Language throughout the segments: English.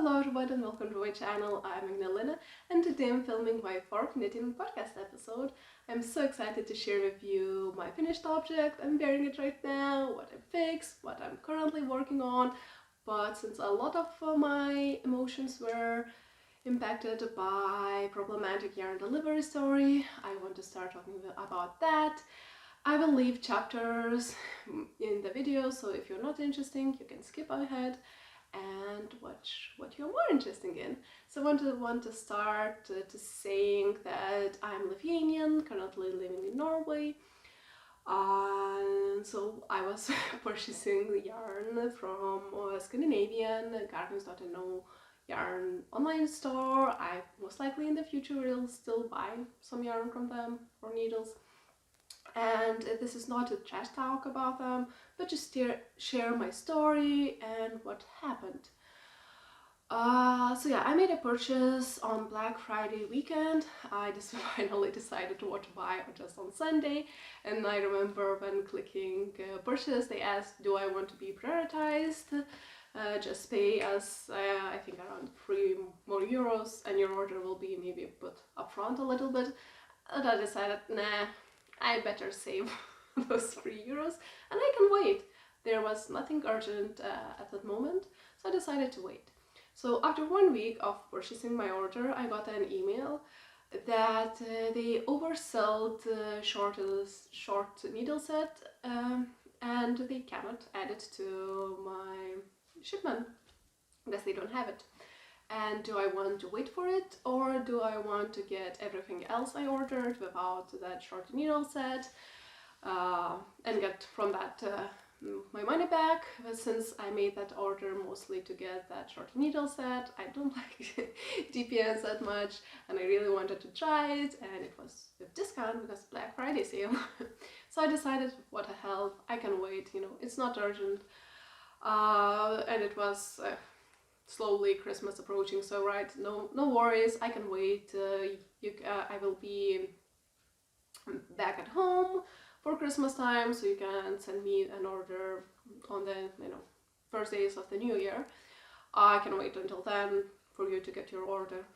Hello everyone and welcome to my channel. I'm Agnelina and today I'm filming my fourth knitting podcast episode. I'm so excited to share with you my finished object. I'm wearing it right now, what I fixed, what I'm currently working on. But since a lot of my emotions were impacted by problematic yarn delivery story, I want to start talking about that. I will leave chapters in the video, so if you're not interested, you can skip ahead and watch what you're more interested in. So I want to start to saying that I'm Lithuanian, currently living in Norway. And so I was purchasing the yarn from Scandinavian gardeners.no yarn online store. I most likely in the future will still buy some yarn from them for needles. And this is not a trash talk about them, but just share my story and what happened. So yeah, I made a purchase on Black Friday weekend. I just finally decided what to buy just on Sunday, and I remember when clicking purchase, they asked, do I want to be prioritized? Just pay us, I think around €3 more, and your order will be maybe put upfront a little bit. And I decided, nah, I better save those €3 and I can wait. There was nothing urgent at that moment, so I decided to wait. So after 1 week of purchasing my order, I got an email that they oversold short needle set and they cannot add it to my shipment because they don't have it. And do I want to wait for it, or do I want to get everything else I ordered without that short needle set and get from that my money back? But since I made that order mostly to get that short needle set, I don't like DPS that much and I really wanted to try it, and it was with discount because Black Friday sale. So I decided, what the hell, I can wait, you know, it's not urgent. And it was slowly Christmas approaching, so right, no worries, I can wait. I will be back at home for Christmas time, so you can send me an order on the first days of the new year. I can wait until then for you to get your order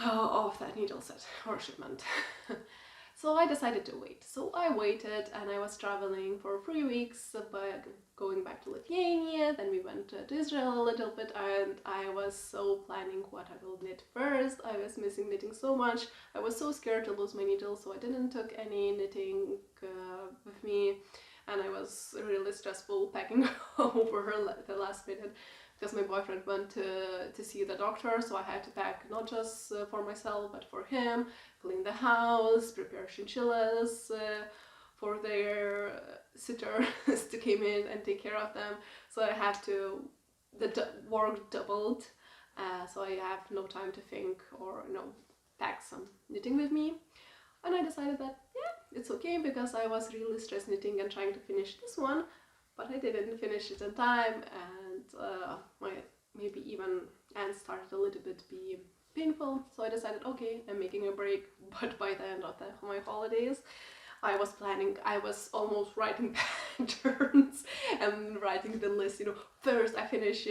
of that needle set or shipment. So I decided to wait. So I waited, and I was traveling for 3 weeks, going back to Lithuania. Then we went to Israel a little bit, and I was so planning what I will knit first. I was missing knitting so much. I was so scared to lose my needles, so I didn't took any knitting with me, and I was really stressful packing over the last minute, because my boyfriend went to see the doctor, so I had to pack not just for myself but for him, clean the house, prepare chinchillas for their sitters to come in and take care of them. So I had to, the work doubled, so I have no time to think or pack some knitting with me. And I decided that yeah, it's okay, because I was really stress knitting and trying to finish this one, but I didn't finish it in time, and my maybe even ends started a little bit be painful. So I decided, okay, I'm making a break. But by the end of my holidays, I was planning, I was almost writing patterns and writing the list, first I finish,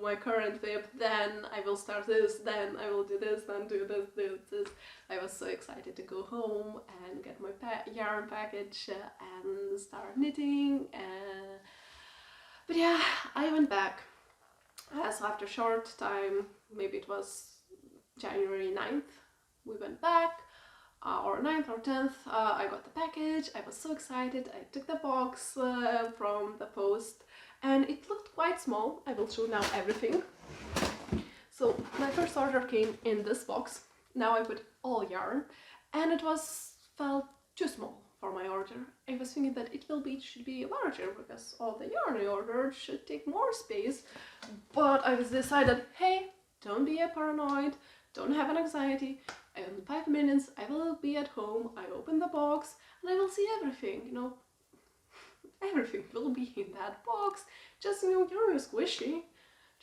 my current WIP, then I will start this, then I will do this, then do this. I was so excited to go home and get my yarn package and start knitting. But yeah, I went back. So after a short time, maybe it was January 9th, we went back. Or 9th or 10th, I got the package. I was so excited. I took the box from the post, and it looked quite small. I will show now everything. So my first order came in this box. Now I put all yarn, and it felt too small for my order. I was thinking that it should be larger, because all the yarn I ordered should take more space. But I decided, hey, don't be a paranoid, don't have an anxiety. In 5 minutes I will be at home. I open the box and I will see everything, everything will be in that box. Just, yarn is squishy.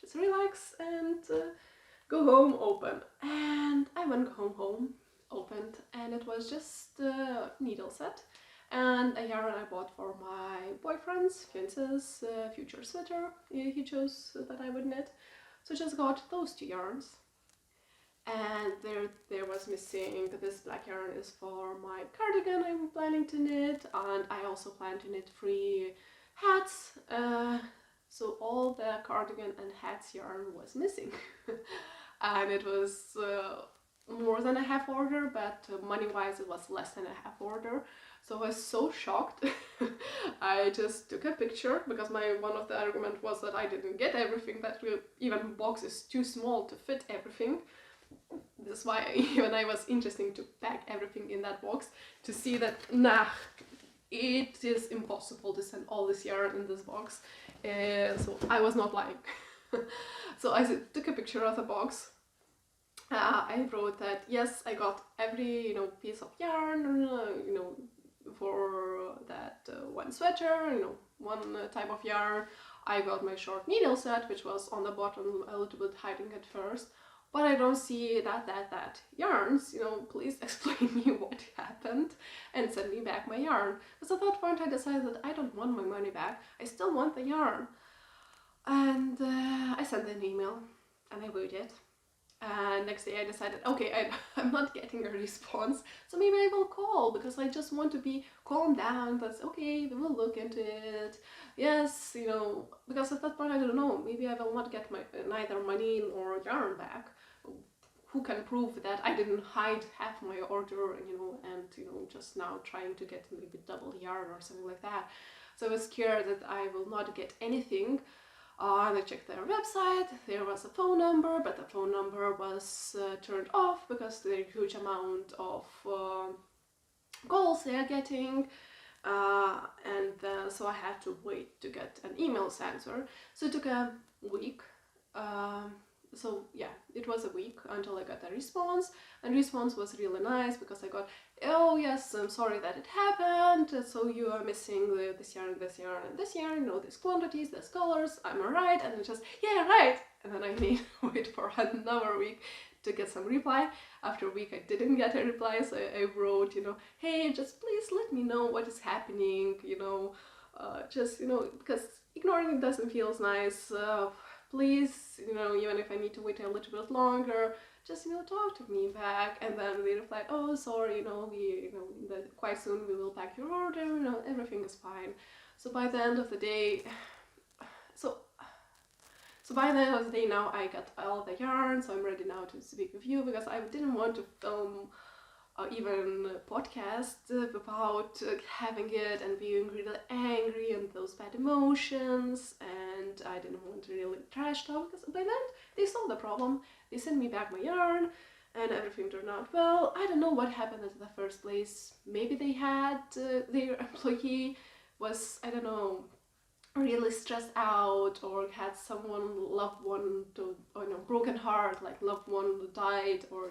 Just relax and go home, open. And I went home, opened, and it was just a needle set and a yarn I bought for my boyfriend's, fiancé's future sweater. He chose that I would knit. So I just got those 2 yarns. And there was missing, this black yarn is for my cardigan I'm planning to knit, and I also plan to knit 3 hats. So all the cardigan and hats yarn was missing. And it was more than a half order, but money-wise it was less than a half order. So I was so shocked. I just took a picture, because one of the argument was that I didn't get everything, that even box is too small to fit everything. That's why even I was interested to pack everything in that box, to see that, nah, it is impossible to send all this yarn in this box. So I was not lying. So I took a picture of the box. I wrote that yes, I got every piece of yarn, for that one sweater, one type of yarn. I got my short needle set, which was on the bottom a little bit hiding at first. But I don't see that yarns, please explain me what happened and send me back my yarn. Because at that point I decided that I don't want my money back, I still want the yarn. And I sent an email and I waited. And next day I decided, okay, I'm not getting a response, so maybe I will call, because I just want to be calmed down. That's okay, we will look into it. Yes, because at that point I don't know, maybe I will not get neither money nor yarn back. Who can prove that I didn't hide half my order, and just now trying to get maybe double yarn or something like that. So I was scared that I will not get anything. And I checked their website, there was a phone number, but the phone number was turned off because the huge amount of calls they are getting. So I had to wait to get an email answer. So it took a week. So yeah, it was a week until I got a response, and response was really nice, because I got, oh yes, I'm sorry that it happened, so you are missing this yarn, this yarn, and this yarn, these quantities, these colors, am I right? And I just, yeah, right! And then I need to wait for another week to get some reply. After a week I didn't get a reply, so I wrote, hey, just please let me know what is happening, because ignoring it doesn't feel nice. Please, even if I need to wait a little bit longer, just, talk to me back. And then they replied, oh, sorry, quite soon we will pack your order, everything is fine. So by the end of the day, by the end of the day now I got all the yarn, so I'm ready now to speak with you, because I didn't want to film even a podcast without having it and being really angry and those bad emotions, and I didn't want to really trash talk, because by then they solved the problem. They sent me back my yarn and everything turned out well. I don't know what happened in the first place. Maybe they had their employee was, I don't know, really stressed out, or had someone, loved one to, broken heart, like loved one died, or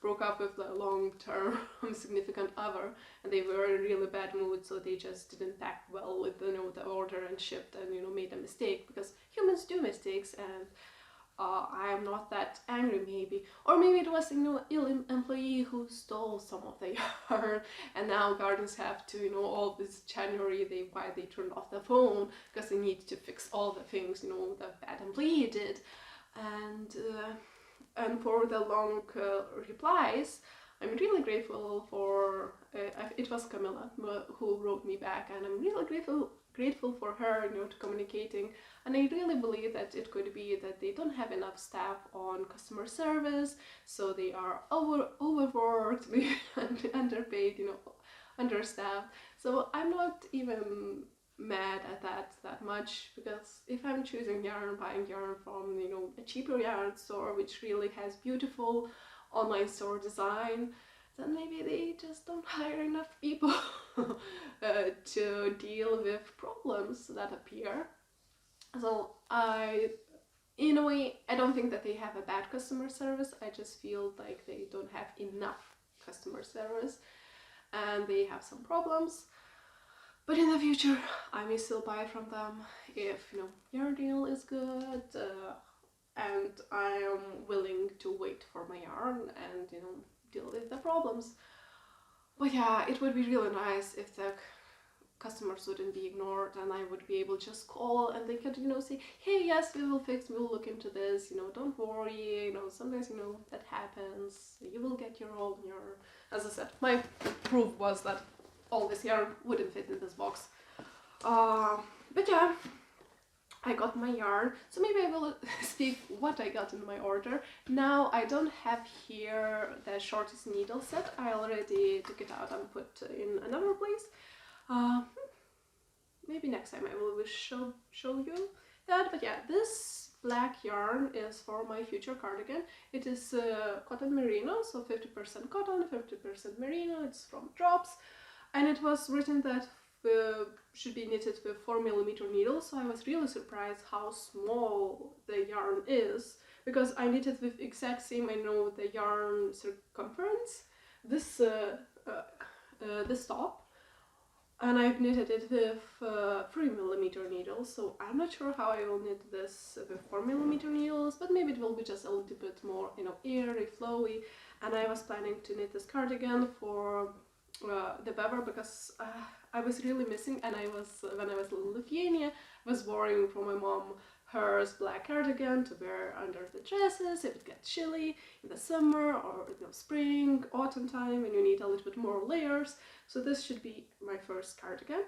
broke up with a long-term significant other, and they were in really bad mood, so they just didn't pack well with the order and shipped, and made a mistake, because humans do mistakes, and I am not that angry maybe. Or maybe it was ill employee who stole some of the yarn, and now gardens have to, all this January why they turned off the phone, because they need to fix all the things, the bad employee did. And for the long replies, I'm really grateful for, it was Camilla who wrote me back, and I'm really grateful for her, to communicating. And I really believe that it could be that they don't have enough staff on customer service, so they are overworked, maybe underpaid, understaffed. So I'm not even mad at that much, because if I'm choosing yarn, buying yarn from a cheaper yarn store which really has beautiful online store design, then maybe they just don't hire enough people to deal with problems that appear. So in a way, I don't think that they have a bad customer service, I just feel like they don't have enough customer service and they have some problems. But in the future, I may still buy from them if, your deal is good, and I am willing to wait for my yarn and, deal with the problems. But yeah, it would be really nice if the customers wouldn't be ignored, and I would be able to just call and they could, you know, say, hey, yes, we will fix, we'll look into this, you know, don't worry, you know, sometimes, you know, that happens, you will get your own yarn. As I said, my proof was that all this yarn wouldn't fit in this box. But yeah, I got my yarn, so maybe I will speak what I got in my order. Now I don't have here the shortest needle set, I already took it out and put in another place. Maybe next time I will show you that, but yeah, this black yarn is for my future cardigan. It is Cotton Merino, so 50% cotton, 50% merino, it's from Drops, and it was written that should be knitted with 4mm needles, so I was really surprised how small the yarn is, because I knitted with exact same, I know, the yarn circumference, this top, and I've knitted it with 3mm needles, so I'm not sure how I will knit this with 4mm needles, but maybe it will be just a little bit more, you know, airy, flowy, and I was planning to knit this cardigan for the weather, because I was really missing, and when I was in Lithuania, I was borrowing from my mom hers black cardigan to wear under the dresses if it gets chilly in the summer or, you know, spring, autumn time, and you need a little bit more layers. So this should be my first cardigan.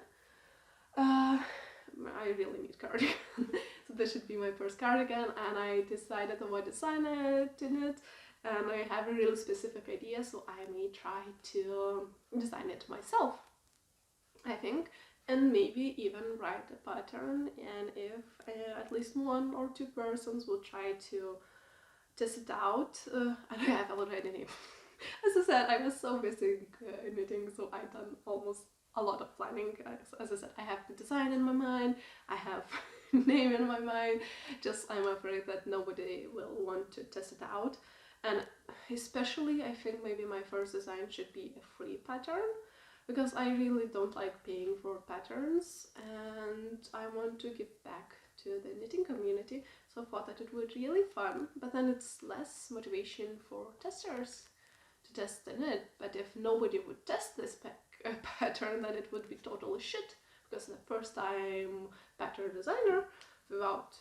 I really need cardigan. So this should be my first cardigan, and I decided on what design to knit, and I have a really specific idea, so I may try to design it myself, I think, and maybe even write a pattern, and if at least 1 or 2 persons will try to test it out, and I have already as I said, I was so busy knitting, so I've done almost a lot of planning. As I said, I have the design in my mind, I have name in my mind, just I'm afraid that nobody will want to test it out. And especially I think maybe my first design should be a free pattern, because I really don't like paying for patterns and I want to give back to the knitting community, so I thought that it would be really fun, but then it's less motivation for testers to test the knit. But if nobody would test this pattern, then it would be totally shit, because the first time pattern designer without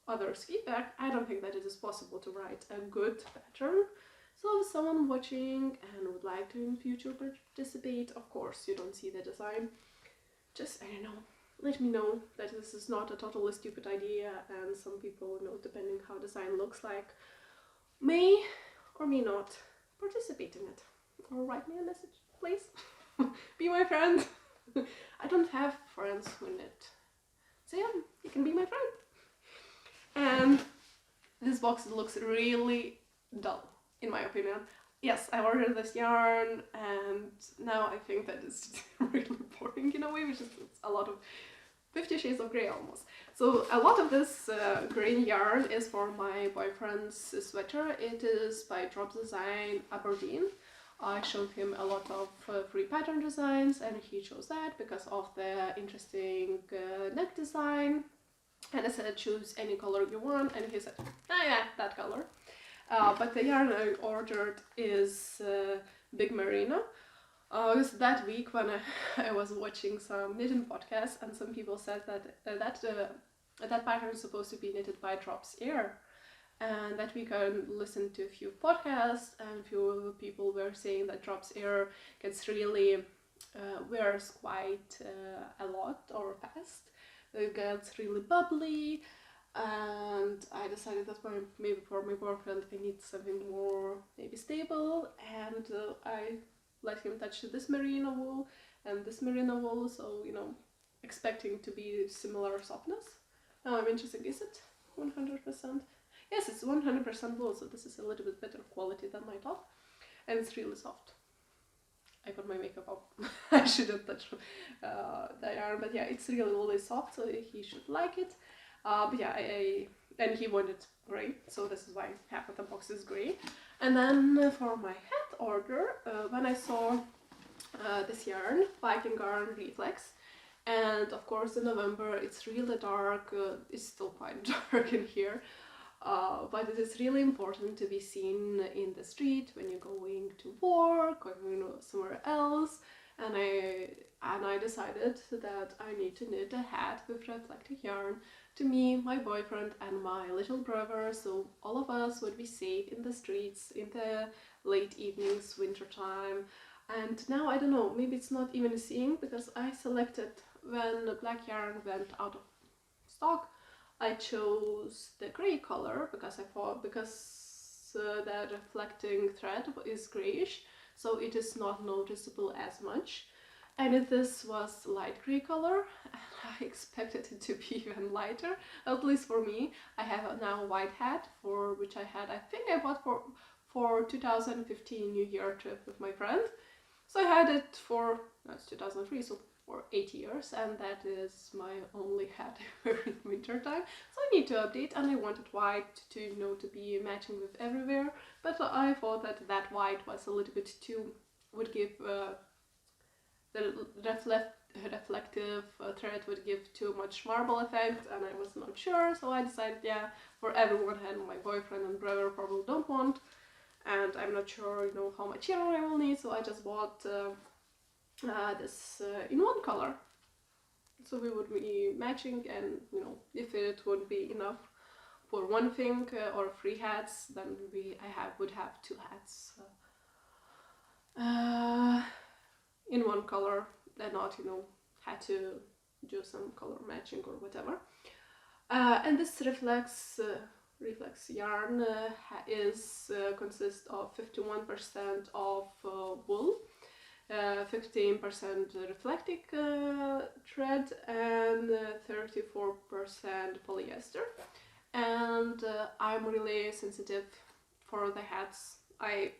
others' feedback, I don't think that it is possible to write a good pattern. So if someone watching and would like to in future participate, of course you don't see the design, just, I don't know, let me know that this is not a totally stupid idea, and some people, you know, depending how design looks like, may or may not participate in it. Or write me a message, please. Be my friend. I don't have friends who knit, so yeah, you can be my friend. And this box looks really dull, in my opinion. Yes, I ordered this yarn, and now I think that it's really boring in a way, which is a lot of 50 Shades of Grey almost. So a lot of this green yarn is for my boyfriend's sweater. It is by Drops Design Aberdeen. I showed him a lot of free pattern designs, and he chose that because of the interesting neck design. And I said, choose any color you want, and he said, ah yeah, that color. But the yarn I ordered is Big Merino. It was that week when I was watching some knitting podcasts, and some people said that that pattern is supposed to be knitted by Drops Air. And that week I listened to a few podcasts, and a few people were saying that Drops Air gets really, wears quite a lot or fast. It gets really bubbly, and I decided that maybe for my boyfriend I need something more maybe stable, and I let him touch this merino wool and this merino wool, so, you know, expecting to be similar softness. Now I'm interested, is it 100%? Yes, it's 100% wool, so this is a little bit better quality than my top, and it's really soft. I got my makeup off. I shouldn't touch the yarn, but yeah, it's really soft, so he should like it. But yeah, and he wanted grey, so this is why half of the box is grey. And then for my hat order, when I saw this yarn, Viking Garn Reflex, and of course in November it's really dark, it's still quite dark in here. But it is really important to be seen in the street when you're going to work or, you know, somewhere else. and I decided that I need to knit a hat with reflective yarn to me, my boyfriend, and my little brother, so all of us would be safe in the streets in the late evenings, winter time. And now I don't know, maybe it's not even a seeing, because I selected when the black yarn went out of stock. I chose the grey color because I thought the reflecting thread is greyish, so it is not noticeable as much. And this was light grey color, and I expected it to be even lighter, at least for me. I have now a white hat, for which I think I bought for 2015 New Year trip with my friend. So I had it for, that's 2003, so for 8 years, and that is my only hat in winter time. So I need to update, and I wanted white to, you know, to be matching with everywhere, but I thought that white was a little bit too, would give the reflective thread would give too much marble effect, and I was not sure, so I decided, yeah, for everyone, and my boyfriend and brother probably don't want, and I'm not sure, you know, how much yarn I will need, so I just bought this in one color, so we would be matching, and you know, if it would be enough for one thing or 3 hats, then I would have 2 hats in one color, and not, you know, had to do some color matching or whatever. And this reflex yarn consists of 51% of wool, 15% reflecting thread, and 34% polyester. And I'm really sensitive for the hats. I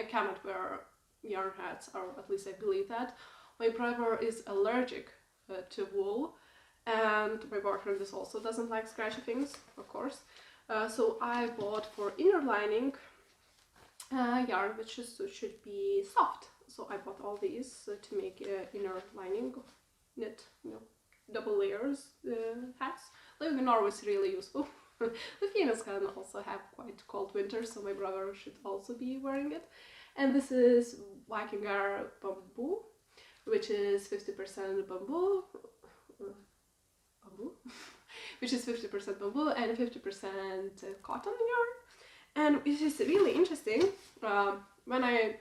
cannot wear yarn hats, or at least I believe that. My brother is allergic to wool, and my boyfriend also doesn't like scratchy things, of course. So I bought for inner lining yarn which should be soft. So I bought all these to make inner lining, knit, you know, double layers hats. Living in Norway is really useful. The females can also have quite cold winters, so my brother should also be wearing it. And this is Viking Garn Bamboo, which is 50% bamboo, which is 50% bamboo and 50% cotton yarn. And it is really interesting. When I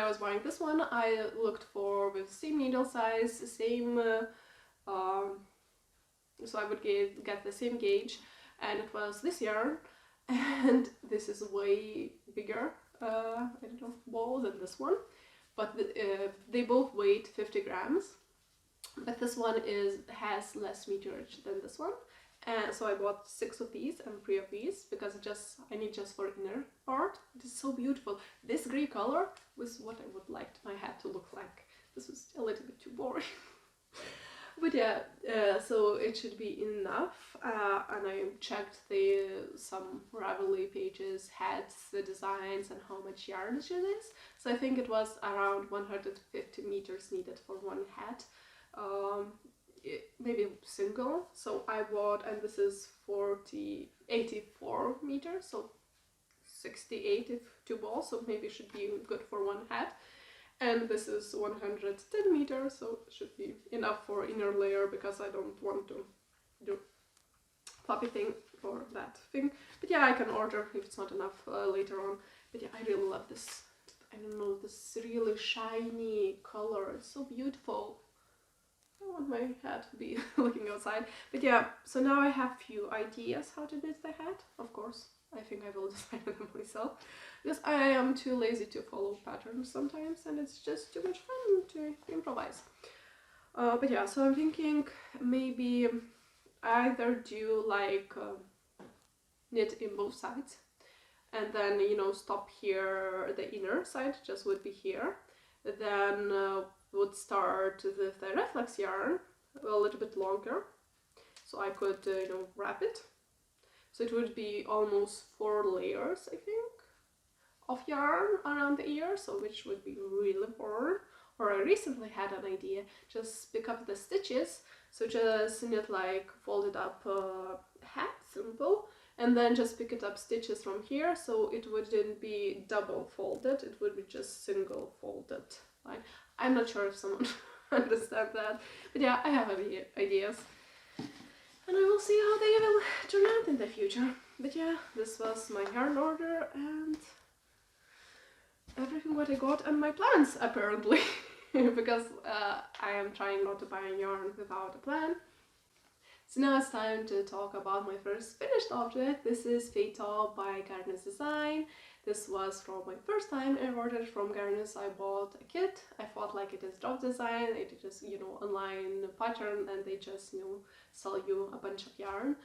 was buying this one, I looked for with same needle size, same, so I would get the same gauge, and it was this yarn, and this is way bigger, I don't know, ball than this one, but they both weigh 50 grams, but this one has less meterage than this one. And so I bought 6 of these and 3 of these, because I need just for inner part. It is so beautiful. This grey color was what I would like my hat to look like. This was a little bit too boring. But yeah, so it should be enough. And I checked some Ravelry pages, hats, the designs, and how much yarn it is. So I think it was around 150 meters needed for one hat. Maybe single, so I bought, and this is 84 meters, so 68 if 2 balls, so maybe it should be good for one hat. And this is 110 meters, so it should be enough for inner layer, because I don't want to do floppy thing or that thing. But yeah, I can order if it's not enough later on. But yeah, I really love this, I don't know, this really shiny color. It's so beautiful. I want my hat to be looking outside. But yeah, so now I have few ideas how to knit the hat. Of course, I think I will design them myself, because I am too lazy to follow patterns sometimes, and it's just too much fun to improvise. But yeah, so I'm thinking maybe either do like knit in both sides, and then, you know, stop here, the inner side just would be here. Then would start with the reflex yarn a little bit longer, so I could you know, wrap it. So it would be almost 4 layers, I think, of yarn around the ear, so which would be really boring. Or I recently had an idea, just pick up the stitches, so just knit like folded up hat, simple, and then just pick it up stitches from here, so it wouldn't be double folded, it would be just single folded. Right? I'm not sure if someone understands that, but yeah, I have ideas. And I will see how they will turn out in the future. But yeah, this was my yarn order and everything what I got and my plans apparently. Because I am trying not to buy yarn without a plan. So now it's time to talk about my first finished object. This is Fatal by Gardeners Design. This was from my first time I ordered from Gardeners. I bought a kit. I thought like it is drop design, it just, you know, online pattern, and they just, you know, sell you a bunch of yarn.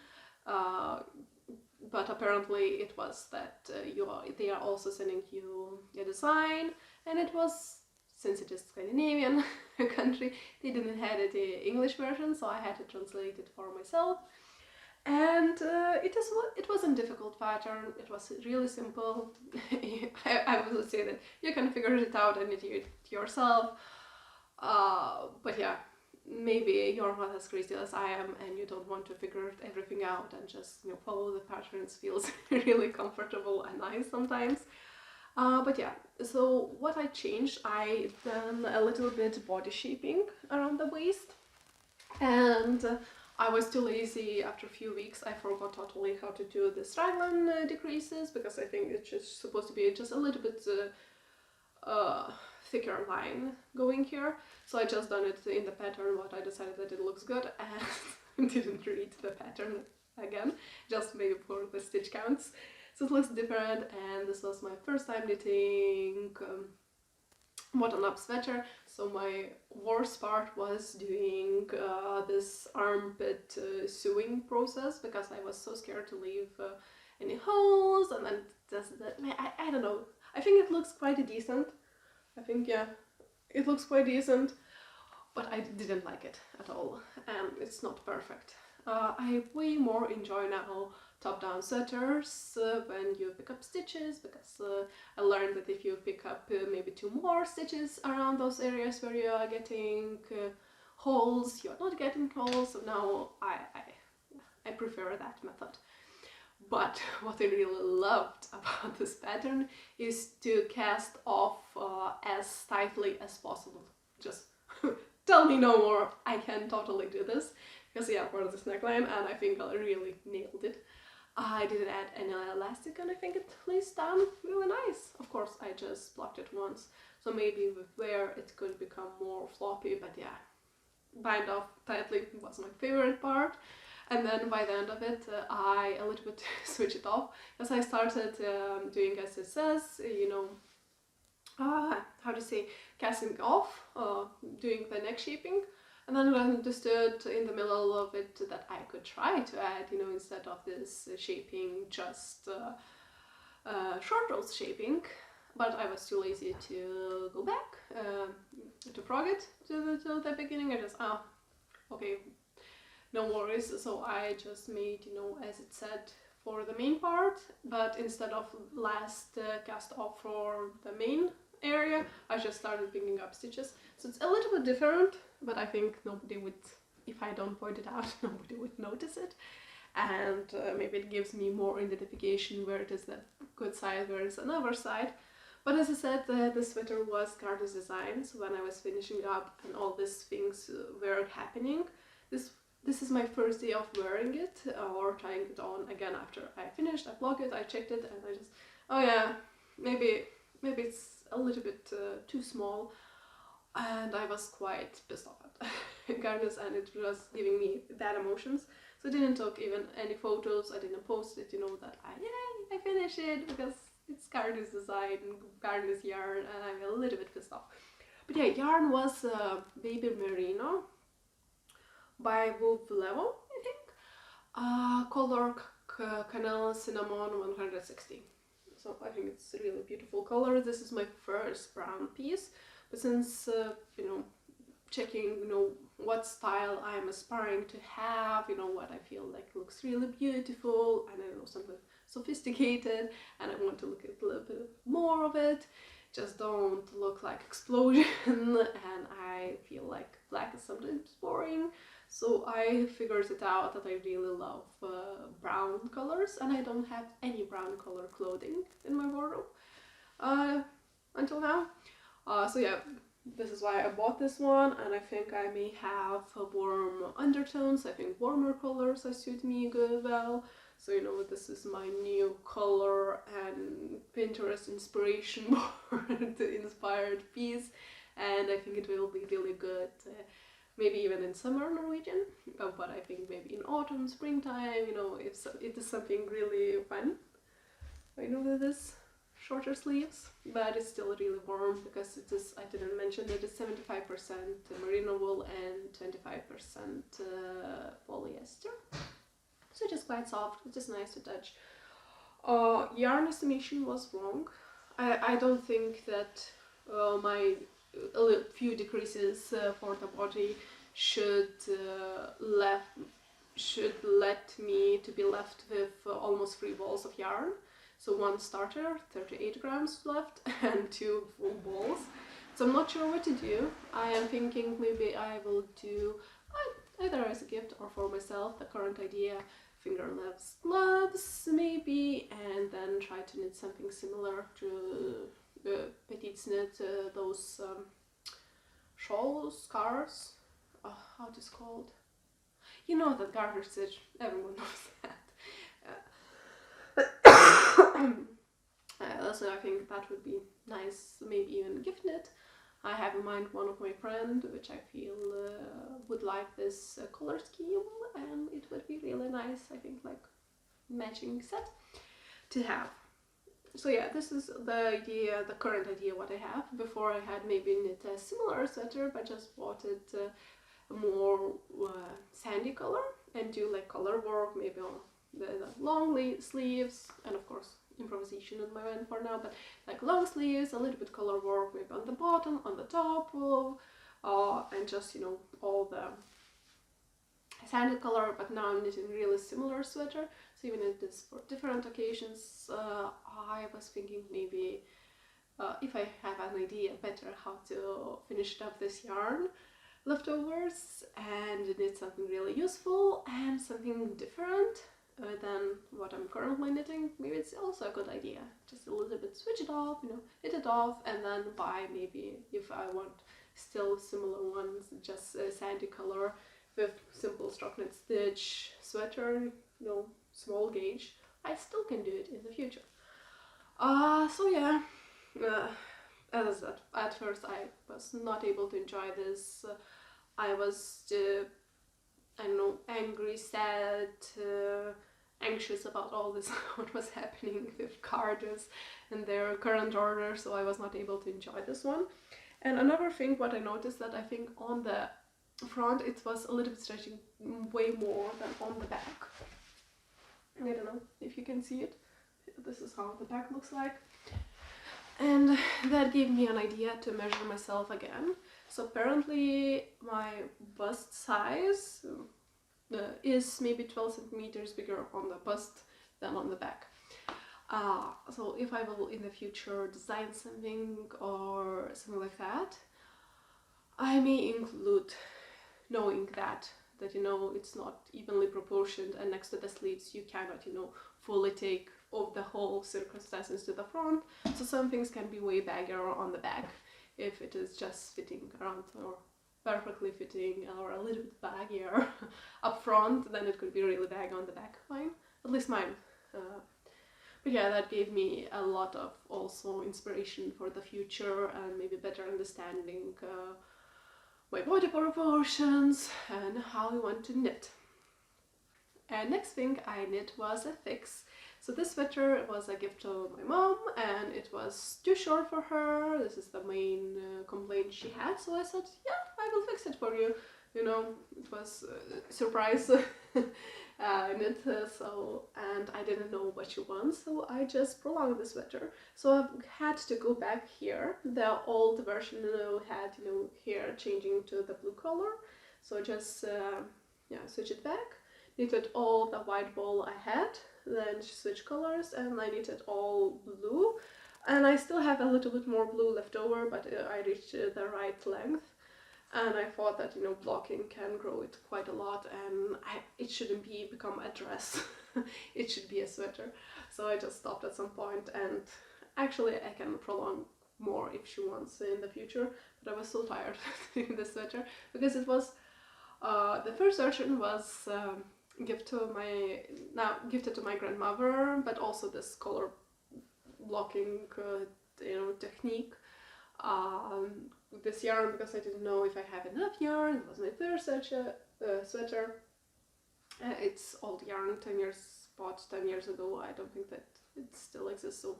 But apparently it was that they are also sending you a design, and it was, since it is Scandinavian country, they didn't have the English version, so I had to translate it for myself. And it wasn't a difficult pattern, it was really simple. I would say that you can figure it out and knit it yourself. But yeah, maybe you're not as crazy as I am and you don't want to figure everything out and just, you know, follow the patterns. Feels really comfortable and nice sometimes. But yeah, so what I changed, I done a little bit body shaping around the waist, and I was too lazy. After a few weeks I forgot totally how to do the raglan decreases, because I think it's just supposed to be just a little bit thicker line going here. So I just done it in the pattern what I decided that it looks good, and didn't read the pattern again, just maybe for the stitch counts. So it looks different, and this was my first time knitting button-up sweater. So my worst part was doing this armpit sewing process, because I was so scared to leave any holes, and then I don't know. I think it looks quite decent. I think, yeah, it looks quite decent, but I didn't like it at all, and it's not perfect. I way more enjoy now top-down sweaters when you pick up stitches, because I learned that if you pick up maybe 2 more stitches around those areas where you are getting holes, you're not getting holes, so now I prefer that method. But what I really loved about this pattern is to cast off as tightly as possible. Just tell me no more, I can totally do this. Because yeah, for this neckline, and I think I really nailed it. I didn't add any elastic, and I think it lays down really nice. Of course, I just blocked it once, so maybe with wear it could become more floppy, but yeah, bind off tightly was my favorite part. And then by the end of it, I a little bit switched it off, as I started doing, as it says, you know, how to say, casting off, doing the neck shaping. And then I understood in the middle of it that I could try to add, you know, instead of this shaping, just short rows shaping. But I was too lazy to go back, to frog it to the beginning. I just, okay, no worries. So I just made, you know, as it said, for the main part, but instead of last cast off for the main area, I just started picking up stitches. So it's a little bit different, but I think nobody would, if I don't point it out, nobody would notice it. And maybe it gives me more identification where it is the good side, where it's another side. But as I said, the sweater was Gardeners Design, so when I was finishing up and all these things were happening, this is my first day of wearing it, or trying it on again after I finished. I blocked it, I checked it, and I just, oh yeah, maybe it's a little bit too small, and I was quite pissed off at Gardeners, and it was giving me bad emotions. So I didn't take even any photos, I didn't post it, you know, that I finished it, because it's Gardeners Design, Gardeners yarn, and I'm a little bit pissed off. But yeah, yarn was Baby Merino by Woolevo, I think. Color Kanel Cinnamon 160. So I think it's a really beautiful color. This is my first brown piece, but since you know, checking, you know, what style I'm aspiring to have, you know, what I feel like looks really beautiful, and I know something sophisticated, and I want to look at a little bit more of it. Just don't look like explosion, and I feel like black is sometimes boring. So I figured it out that I really love brown colors, and I don't have any brown color clothing in my wardrobe until now. So yeah, this is why I bought this one, and I think I may have warm undertones. I think warmer colors suit me good well. So you know, this is my new color and Pinterest inspiration board inspired piece, and I think it will be really good. Maybe even in summer Norwegian, but I think maybe in autumn, springtime, you know, if it is something really fun. I know that this shorter sleeves, but it's still really warm because it is, I didn't mention that it's 75% merino wool and 25% polyester. So it is quite soft, it is nice to touch. Yarn estimation was wrong. I don't think that my few decreases for the body should let me to be left with almost 3 balls of yarn. So one starter, 38 grams left, and 2 full balls. So I'm not sure what to do. I am thinking maybe I will do either as a gift or for myself, the current idea, fingerless gloves maybe, and then try to knit something similar to petite knit, those shawls, scarves, how it is called. You know that garter stitch, everyone knows that. So I think that would be nice, maybe even gift knit. I have in mind one of my friends, which I feel would like this color scheme, and it would be really nice, I think, like matching set to have. So yeah, this is the idea, the current idea what I have. Before I had maybe knit a similar sweater, but just bought it more sandy color and do like color work maybe on the long sleeves, and of course improvisation in my mind for now, but like long sleeves, a little bit color work maybe on the bottom, on the top, and just, you know, all the sandy color. But now I'm knitting really similar sweater, so even if this for different occasions, I was thinking maybe if I have an idea better how to finish up this yarn leftovers and knit something really useful and something different than what I'm currently knitting, maybe it's also a good idea. Just a little bit switch it off, you know, knit it off, and then buy maybe, if I want still similar ones, just a sandy color with simple stock knit stitch sweater, you know, small gauge. I still can do it in the future. So yeah, as I said, at first I was not able to enjoy this. I was I don't know, angry, sad, anxious about all this, what was happening with cards and their current order, so I was not able to enjoy this one. And another thing what I noticed, that I think on the front it was a little bit stretching way more than on the back. I don't know if you can see it. This is how the back looks like. And that gave me an idea to measure myself again. So apparently my bust size is maybe 12 centimeters bigger on the bust than on the back. So if I will in the future design something or something like that, I may include knowing that you know, it's not evenly proportioned, and next to the sleeves you cannot, you know, fully take off the whole circumstances to the front. So some things can be way baggier on the back if it is just fitting around, or perfectly fitting, or a little bit baggier up front, then it could be really baggy on the back. Fine, at least mine. But yeah, that gave me a lot of also inspiration for the future, and maybe better understanding my body proportions and how I want to knit. And next thing I knit was a fix. So this sweater was a gift to my mom, and it was too short for her. This is the main complaint she had, so I said, yeah, I will fix it for you. You know, it was a surprise knit, and I didn't know what she wants, so I just prolonged the sweater. So I had to go back here. The old version had, you know, here changing to the blue color, so just yeah, switch it back, knitted all the white ball I had, then switch colors, and I knitted all blue, and I still have a little bit more blue left over, but I reached the right length. And I thought that, you know, blocking can grow it quite a lot, and it shouldn't become a dress. It should be a sweater. So I just stopped at some point, and actually I can prolong more if she wants in the future, but I was so tired of doing this sweater because it was the first version was gifted to my grandmother, but also this color blocking technique. This yarn, because I didn't know if I have enough yarn. It was my first sweater. It's old yarn, 10 years bought 10 years ago. I don't think that it still exists, so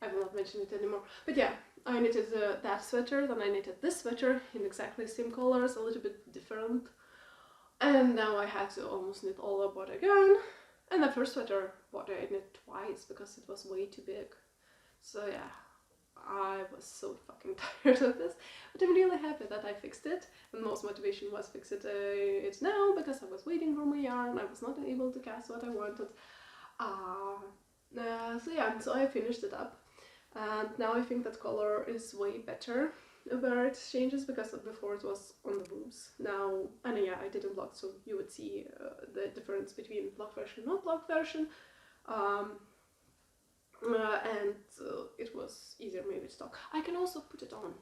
I will not mention it anymore. But yeah, I knitted that sweater, then I knitted this sweater in exactly the same colors, a little bit different. And now I had to almost knit all about again. And the first sweater body I knit twice because it was way too big. So yeah, I was so fucking tired of this. But I'm really happy that I fixed it. And most motivation was fix it now because I was waiting for my yarn. I was not able to cast what I wanted. So yeah, so I finished it up. And now I think that color is way better where it changes, because before it was on the boobs. Now, and yeah, I didn't block, so you would see the difference between block version and not block version. And it was easier maybe to talk. I can also put it on.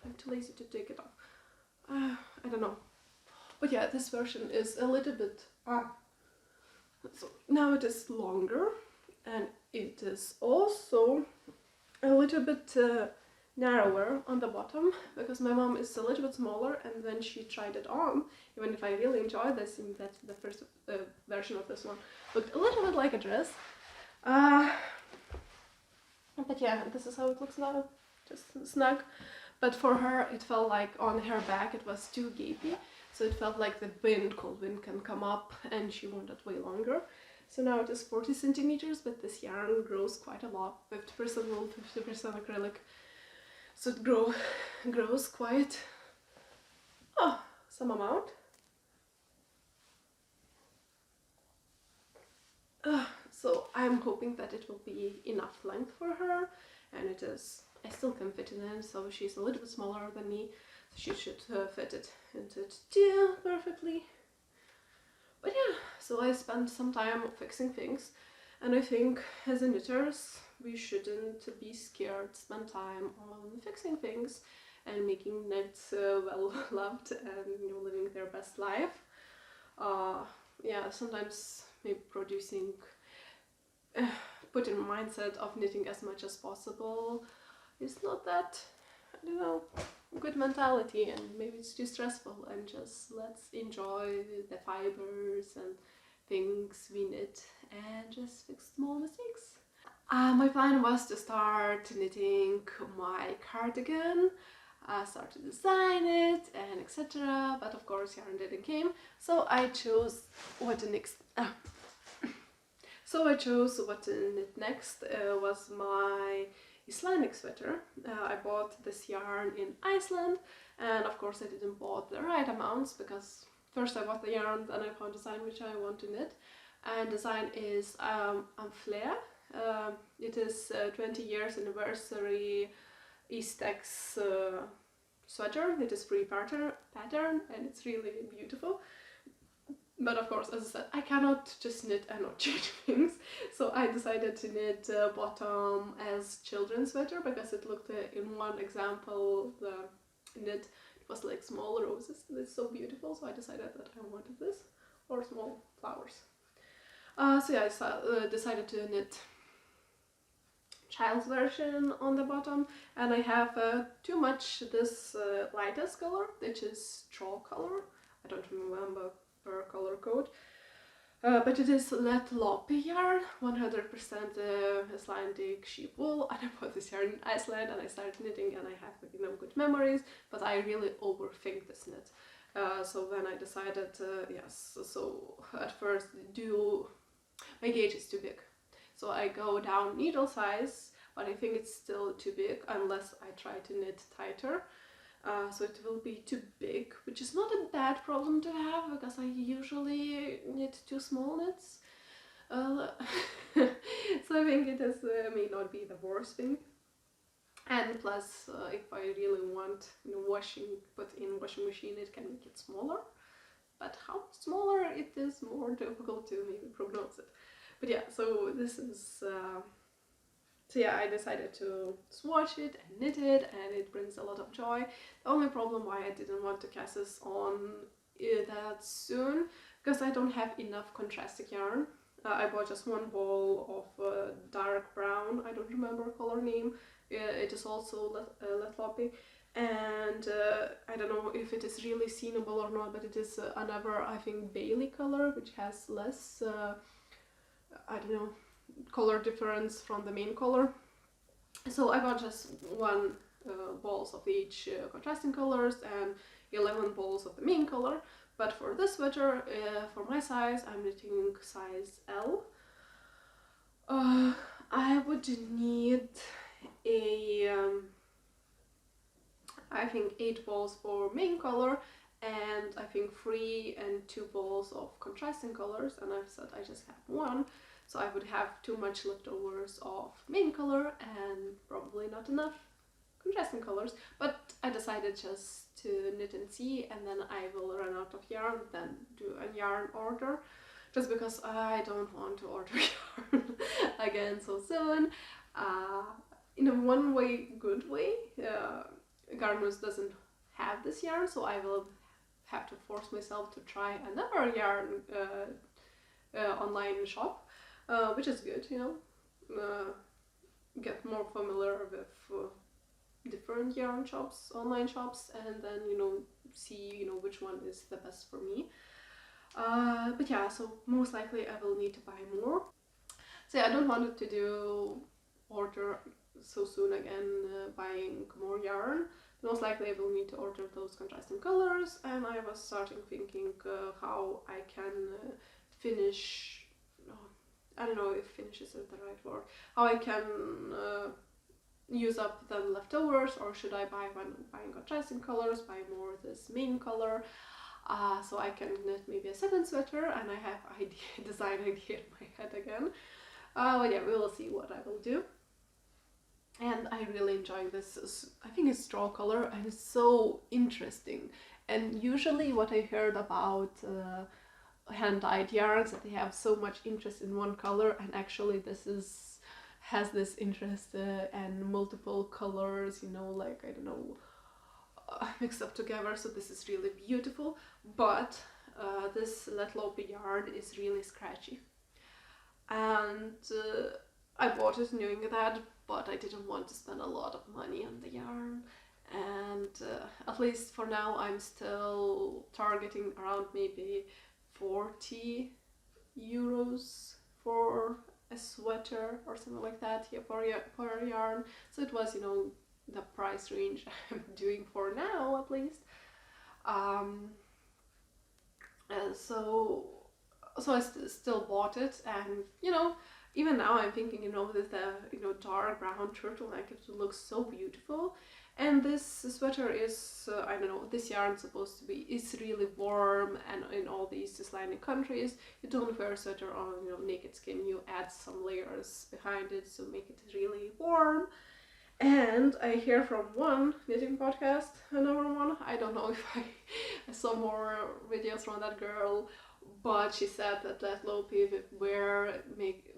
I'm too lazy to take it off. I don't know. But yeah, this version is a little bit... so now it is longer, and it is also a little bit narrower on the bottom, because my mom is a little bit smaller, and when she tried it on, even if I really enjoyed this, and that the first version of this one looked a little bit like a dress. But yeah, this is how it looks now, just snug. But for her, it felt like on her back it was too gapy, so it felt like the cold wind can come up, and she wanted way longer. So now it is 40 centimeters, but this yarn grows quite a lot, 50% wool, 50% acrylic. So it grows quite some amount. So I'm hoping that it will be enough length for her, and it is. I still can fit it in, so she's a little bit smaller than me, so she should fit it into it too perfectly. But yeah, so I spent some time fixing things, and I think as a knitters we shouldn't be scared to spend time on fixing things and making knits well loved and living their best life. Yeah, sometimes maybe put in a mindset of knitting as much as possible is not that, I don't know, good mentality, and maybe it's too stressful, and just let's enjoy the fibers and things we knit and just fix small mistakes. My plan was to start knitting my cardigan, start to design it and etc, but of course yarn didn't came, so I chose what to knit next. Was my Icelandic sweater. I bought this yarn in Iceland, and of course I didn't bought the right amounts, because first I bought the yarn, then I found design which I want to knit, and design is Flare. It is 20 years anniversary Ístex sweater. It is free pattern, and it's really beautiful. But of course, as I said, I cannot just knit and not change things, so I decided to knit bottom as children's sweater, because it looked in one example, the knit, it was like small roses, and it's so beautiful, so I decided that I wanted this, or small flowers. So yeah, I decided to knit child's version on the bottom, and I have too much this lightest color, which is straw color. I don't remember per color code, but it is Léttlopi yarn, 100% Icelandic sheep wool, and I bought this yarn in Iceland, and I started knitting, and I have good memories, but I really overthink this knit. So when I decided, yes, so at first my gauge is too big, so I go down needle size, but I think it's still too big unless I try to knit tighter. So it will be too big, which is not a bad problem to have, because I usually knit too small knits. So I think it is, may not be the worst thing. And plus, if I really want put in washing machine, it can make it smaller. But how much smaller it is more difficult to maybe prognose it. But yeah, so this is So yeah, I decided to swatch it and knit it, and it brings a lot of joy. The only problem why I didn't want to cast this on that soon, because I don't have enough contrasting yarn. I bought just one ball of dark brown, I don't remember color name. It is also Léttlopi, and I don't know if it is really seenable or not, but it is another, I think, Barley color, which has less, I don't know, color difference from the main color. So I got just one balls of each contrasting colors and 11 balls of the main color. But for this sweater, for my size, I'm knitting size L. I would need I think 8 balls for main color, and I think 3 and 2 balls of contrasting colors, and I've said I just have one, so I would have too much leftovers of main color and probably not enough contrasting colors. But I decided just to knit and see, and then I will run out of yarn, then do a yarn order, just because I don't want to order yarn again so soon. In a one way, good way, Garners doesn't have this yarn, so I will have to force myself to try another yarn online shop, which is good, you know, get more familiar with different yarn shops, online shops, and then, you know, see, you know, which one is the best for me. But yeah, so most likely I will need to buy more. So yeah, I don't want to do order so soon again, buying more yarn. Most likely I will need to order those contrasting colors, and I was starting thinking how I can finish, I don't know if finish is the right word, how I can use up the leftovers, or should I buy, when buying contrasting colors, buy more of this main color, so I can knit maybe a second sweater, and I have design idea in my head again. But yeah, we will see what I will do. And I really enjoy this. I think it's straw color, and it's so interesting. And usually what I heard about hand-dyed yarns, that they have so much interest in one color, and actually this has this interest and multiple colors, you know, like, I don't know, mixed up together. So this is really beautiful. But this Léttlopi yarn is really scratchy, and I bought it knowing that, but I didn't want to spend a lot of money on the yarn, and at least for now I'm still targeting around maybe 40 euros for a sweater or something like that here for yarn. So it was, you know, the price range I'm doing for now, at least. So I still bought it, and, you know, even now I'm thinking, you know, with the, you know, dark brown turtleneck, it looks so beautiful. And this sweater is, I don't know, this yarn is supposed to be, it's really warm, and in all these Icelandic countries, you don't wear a sweater on, you know, naked skin, you add some layers behind it to make it really warm. And I hear from one knitting podcast, another one, I don't know if I saw more videos from that girl, but she said that Léttlopi wear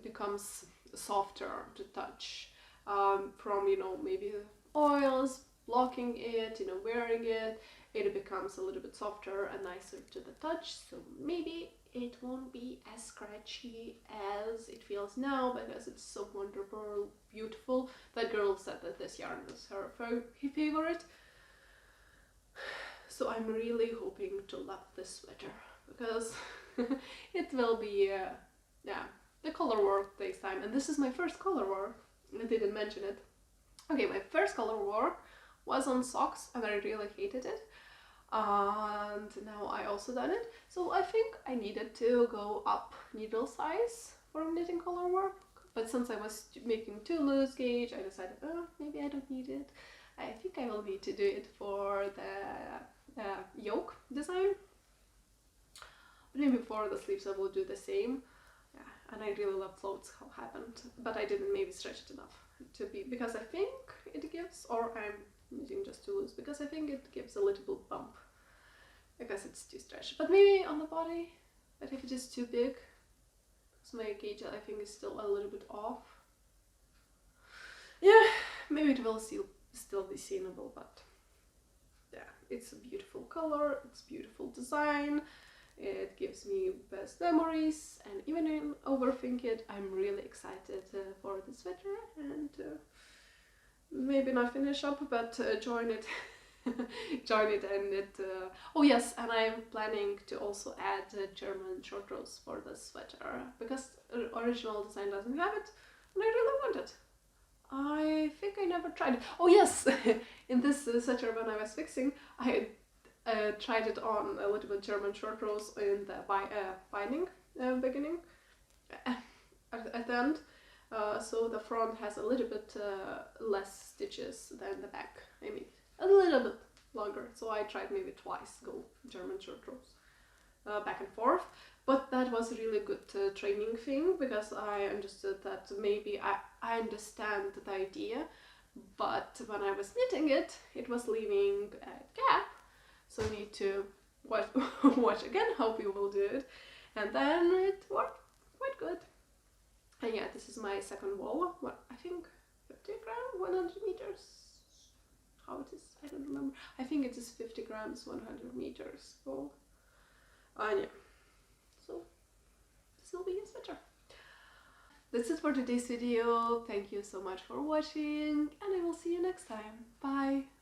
becomes softer to touch, from, you know, maybe oils blocking it, you know, wearing it, it becomes a little bit softer and nicer to the touch. So maybe it won't be as scratchy as it feels now, because it's so wonderful, beautiful. That girl said that this yarn is her favorite. So I'm really hoping to love this sweater, because it will be, yeah, the color work takes time. And this is my first color work, I didn't mention it. Okay, my first color work was on socks, and I really hated it. And now I also done it. So I think I needed to go up needle size for knitting color work. But since I was making too loose gauge, I decided, oh, maybe I don't need it. I think I will need to do it for the yoke design. But maybe for the sleeves I will do the same. Yeah, and I really love floats, how happened. But I didn't maybe stretch it enough to be, because I think it gives, or I'm using just too loose, because I think it gives a little bump, because it's too stretched. But maybe on the body, but if it is too big, so my gauge I think is still a little bit off. it will still be seeable, but yeah, it's a beautiful color, it's beautiful design, it gives me best memories, and even in overthink it, I'm really excited for the sweater, and maybe not finish up, but join it. Join it, and it oh yes, and I'm planning to also add German short rows for the sweater, because original design doesn't have it, and I really want it. I think I never tried it. Oh yes, in this sweater when I was fixing, I tried it on a little bit German short rows in the binding beginning at the end. So the front has a little bit less stitches than the back. I mean, a little bit longer. So I tried maybe twice go German short rows back and forth. But that was a really good training thing, because I understood that maybe I understand the idea, but when I was knitting it, it was leaving a gap. So I need to watch again how people do it, and then it worked quite good. And yeah, this is my second wool. What, I think 50 grams, 100 meters. How it is, I don't remember. I think it is 50 grams, 100 meters wool. And yeah, so this will be a sweater. That's it for today's video. Thank you so much for watching, and I will see you next time. Bye!